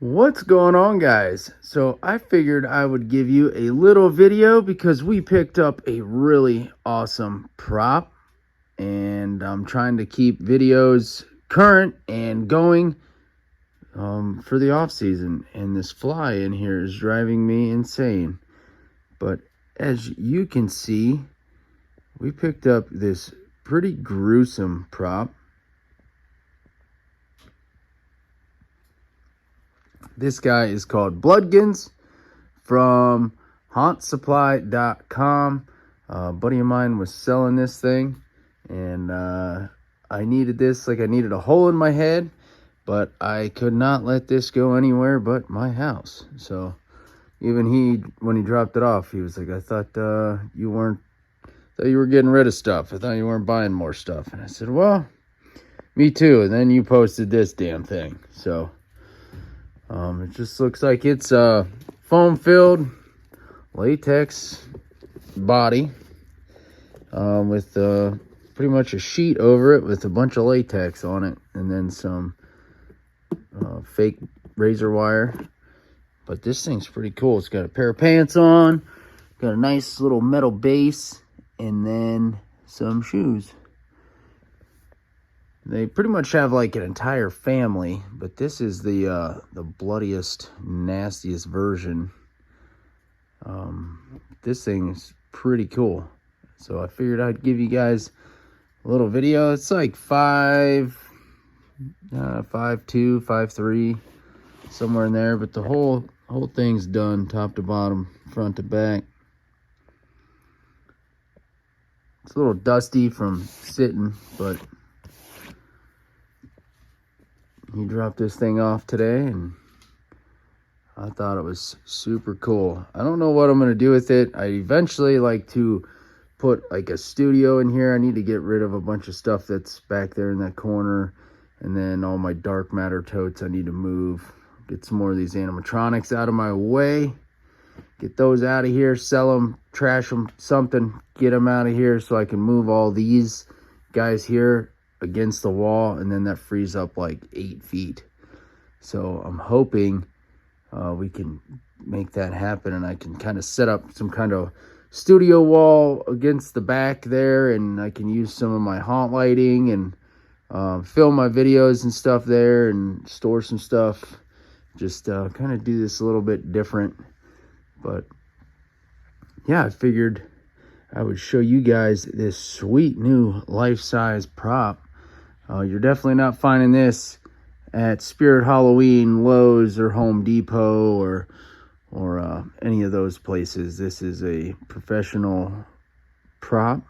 What's going on, guys? So I figured I would give you a little video because we picked up a really awesome prop, and I'm trying to keep videos current and going for the off season, and this fly in here is driving me insane. But as you can see, we picked up this pretty gruesome prop. This guy is called Bloodgins from hauntsupply.com. A buddy of mine was selling this thing, and I needed this like I needed a hole in my head, but I could not let this go anywhere but my house. So even when he dropped it off, he was like, I thought you were getting rid of stuff. I thought you weren't buying more stuff. And I said, well, me too. And then you posted this damn thing. So it just looks like it's a foam-filled latex body with pretty much a sheet over it with a bunch of latex on it, and then some fake razor wire. But this thing's pretty cool. It's got a pair of pants on, got a nice little metal base, and then some shoes. They pretty much have like an entire family, but this is the bloodiest, nastiest version. This thing is pretty cool. So I figured I'd give you guys a little video. It's like 5'2", 5'3", somewhere in there, but the whole thing's done top to bottom, front to back. It's a little dusty from sitting, but he dropped this thing off today, and I thought it was super cool. I don't know what I'm going to do with it. I eventually like to put like a studio in here. I need to get rid of a bunch of stuff that's back there in that corner. And then all my dark matter totes I need to move. Get some more of these animatronics out of my way. Get those out of here. Sell them, trash them, something. Get them out of here so I can move all these guys here against the wall, and then that frees up like 8 feet. So I'm hoping we can make that happen, and I can kind of set up some kind of studio wall against the back there, and I can use some of my haunt lighting and film my videos and stuff there, and store some stuff. Just kind of do this a little bit different. But yeah, I figured I would show you guys this sweet new life-size prop. You're definitely not finding this at Spirit Halloween, Lowe's, or Home Depot, or any of those places. This is a professional prop.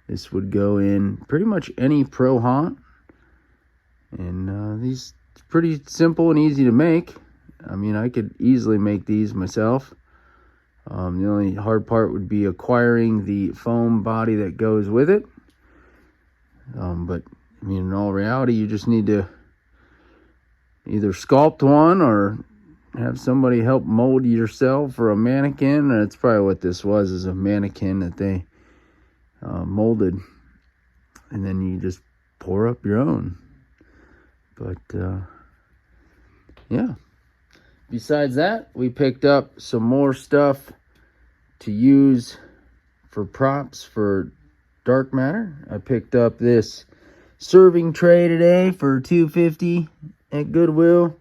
This would go in pretty much any pro haunt, and these are pretty simple and easy to make. I mean, I could easily make these myself. The only hard part would be acquiring the foam body that goes with it. But I mean, in all reality, you just need to either sculpt one or have somebody help mold yourself, or a mannequin. That's probably what this was, is a mannequin that they molded, and then you just pour up your own. But yeah, besides that, we picked up some more stuff to use for props for dark matter. I picked up this serving tray today for $2.50 at Goodwill.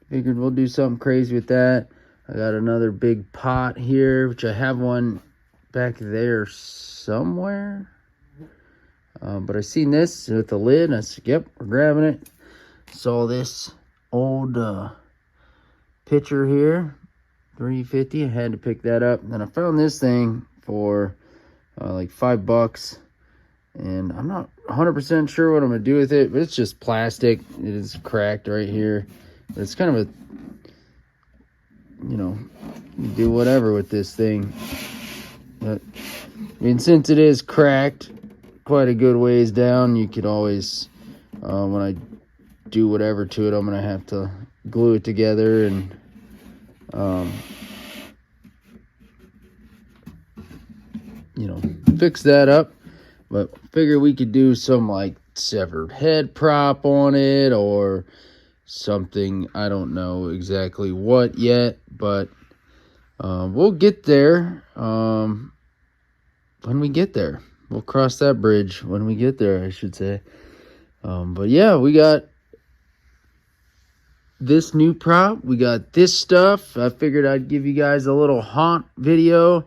Figured we'll do something crazy with that. I got another big pot here, which I have one back there somewhere. But I seen this with the lid, and I said, yep, we're grabbing it. Saw this old pitcher here, $3.50. I had to pick that up. And then I found this thing for like $5. And I'm not 100% sure what I'm going to do with it, but it's just plastic. It is cracked right here. But it's kind of a, you do whatever with this thing. But, I mean, since it is cracked quite a good ways down, you could always, when I do whatever to it, I'm going to have to glue it together and, fix that up. But figure we could do some like severed head prop on it, or something. I don't know exactly what yet, but we'll get there when we get there. We'll cross that bridge when we get there, I should say. But yeah, we got this new prop. We got this stuff. I figured I'd give you guys a little haunt video.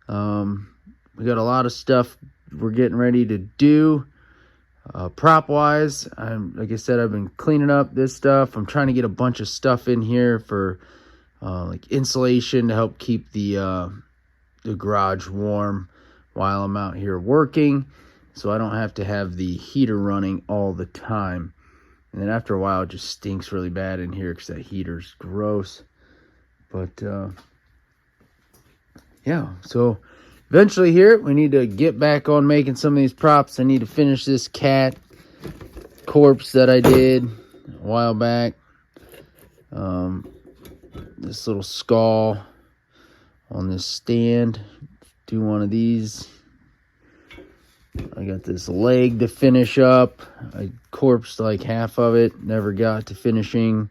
We got a lot of stuff we're getting ready to do. Prop wise, like I said, I've been cleaning up this stuff. I'm trying to get a bunch of stuff in here for like insulation to help keep the garage warm while I'm out here working, so I don't have to have the heater running all the time. And then after a while, it just stinks really bad in here because that heater's gross. But yeah, so eventually here, we need to get back on making some of these props. I need to finish this cat corpse that I did a while back. This little skull on this stand. Do one of these. I got this leg to finish up. I corpsed like half of it. Never got to finishing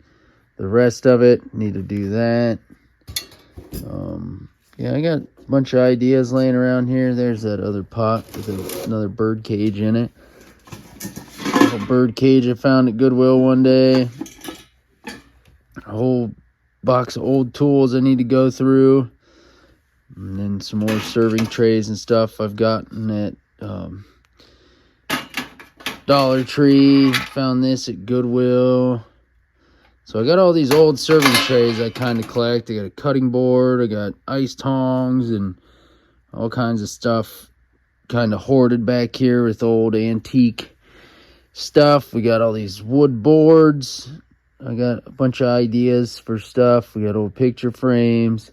the rest of it. Need to do that. Yeah, I got a bunch of ideas laying around here. There's that other pot with another bird cage in it. Little bird cage I found at Goodwill one day. A whole box of old tools I need to go through. And then some more serving trays and stuff I've gotten at Dollar Tree. Found this at Goodwill. So I got all these old serving trays I kind of collect. I got a cutting board. I got ice tongs and all kinds of stuff kind of hoarded back here with old antique stuff. We got all these wood boards. I got a bunch of ideas for stuff. We got old picture frames.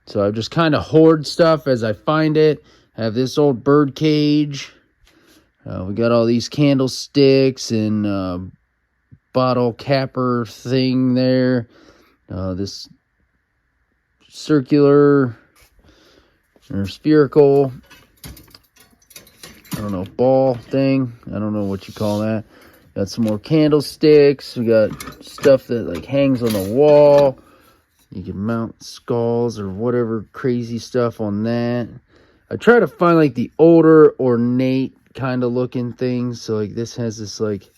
So I just kind of hoard stuff as I find it. I have this old bird cage. We got all these candlesticks and bottle capper thing there. This circular or spherical, I don't know, ball thing. I don't know what you call that. Got some more candlesticks. We got stuff that like hangs on the wall. You can mount skulls or whatever crazy stuff on that. I try to find like the older ornate kind of looking things. So like this has this like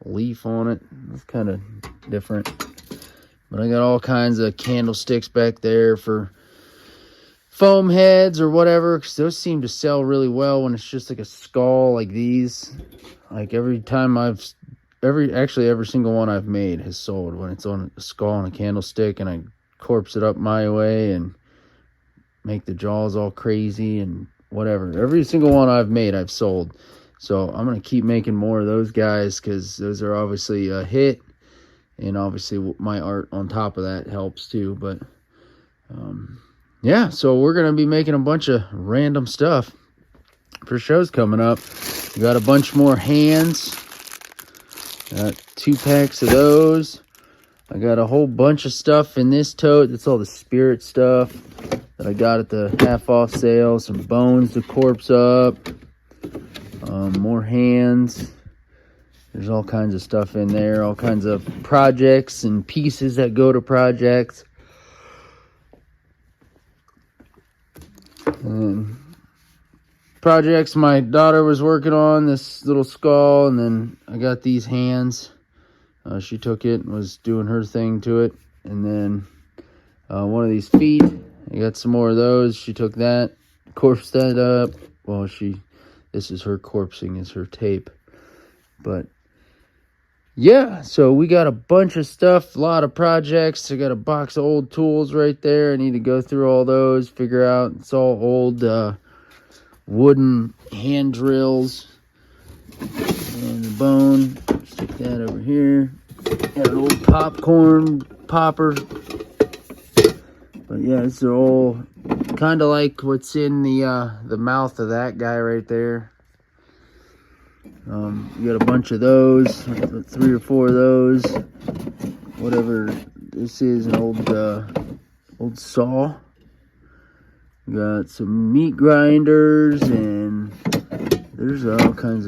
leaf on it. It's kind of different. But I got all kinds of candlesticks back there for foam heads or whatever, because those seem to sell really well when it's just like a skull like these. Like every single one I've made has sold when it's on a skull and a candlestick, and I corpse it up my way and make the jaws all crazy and whatever. Every single one I've made, I've sold. So I'm going to keep making more of those guys because those are obviously a hit. And obviously my art on top of that helps too. But yeah, so we're going to be making a bunch of random stuff for shows coming up. We got a bunch more hands. Got 2 packs of those. I got a whole bunch of stuff in this tote. That's all the spirit stuff that I got at the half off sale. Some bones to corpse up. More hands. There's all kinds of stuff in there. All kinds of projects and pieces that go to projects. And projects my daughter was working on, this little skull, and then I got these hands. She took it and was doing her thing to it. And then one of these feet, I got some more of those. She took that, corpsed that up. Well, this is her corpsing, is her tape. But yeah, so we got a bunch of stuff, a lot of projects. I got a box of old tools right there. I need to go through all those, figure out. It's all old wooden hand drills. And the bone, stick that over here. Got an old popcorn popper. But yeah, these are all kind of like what's in the mouth of that guy right there. You got a bunch of those, 3 or 4 of those. Whatever this is, an old saw. We got some meat grinders, and there's all kinds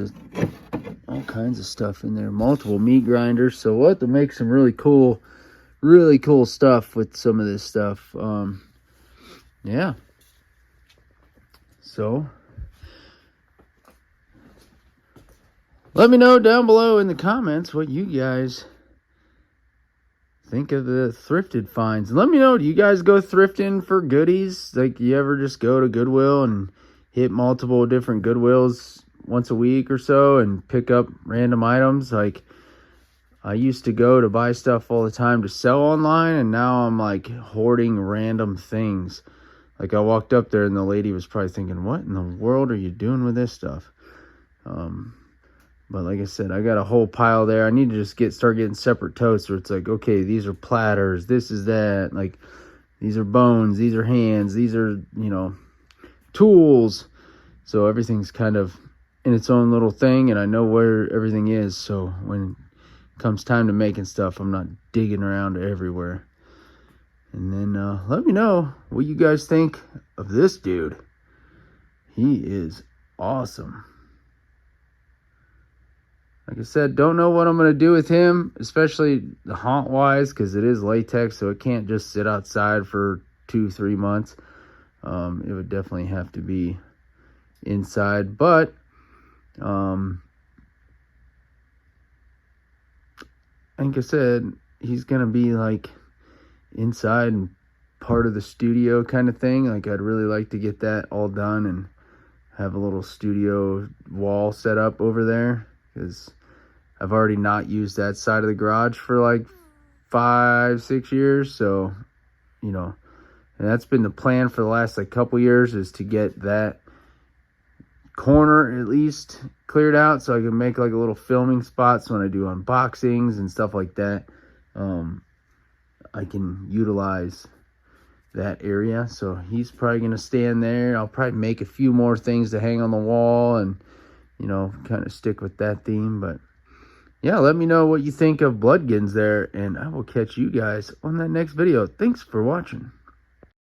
kinds of stuff in there. Multiple meat grinders. So we'll have to make some really cool stuff with some of this stuff. Yeah. So let me know down below in the comments what you guys think of the thrifted finds. Let me know, do you guys go thrifting for goodies? Like, you ever just go to Goodwill and hit multiple different Goodwills once a week or so and pick up random items? Like, I used to go to buy stuff all the time to sell online, and now I'm like hoarding random things. Like, I walked up there and the lady was probably thinking, what in the world are you doing with this stuff? But like I said, I got a whole pile there. I need to just start getting separate totes where it's like, okay, these are platters, this is that. Like, these are bones, these are hands, these are, you know, tools. So everything's kind of in its own little thing, and I know where everything is. So when it comes time to making stuff, I'm not digging around everywhere. And then let me know what you guys think of this dude. He is awesome. Like I said, don't know what I'm going to do with him, especially the haunt-wise, because it is latex, so it can't just sit outside for 2-3 months. It would definitely have to be inside. But like I said, he's going to be like inside and part of the studio kind of thing. Like, I'd really like to get that all done and have a little studio wall set up over there, because I've already not used that side of the garage for like 5-6 years. So, you know, and that's been the plan for the last like couple years, is to get that corner at least cleared out so I can make like a little filming spot. So when I do unboxings and stuff like that, I can utilize that area. So he's probably going to stand there. I'll probably make a few more things to hang on the wall and, you know, kind of stick with that theme. But yeah, let me know what you think of Bloodgins there, and I will catch you guys on that next video. Thanks for watching.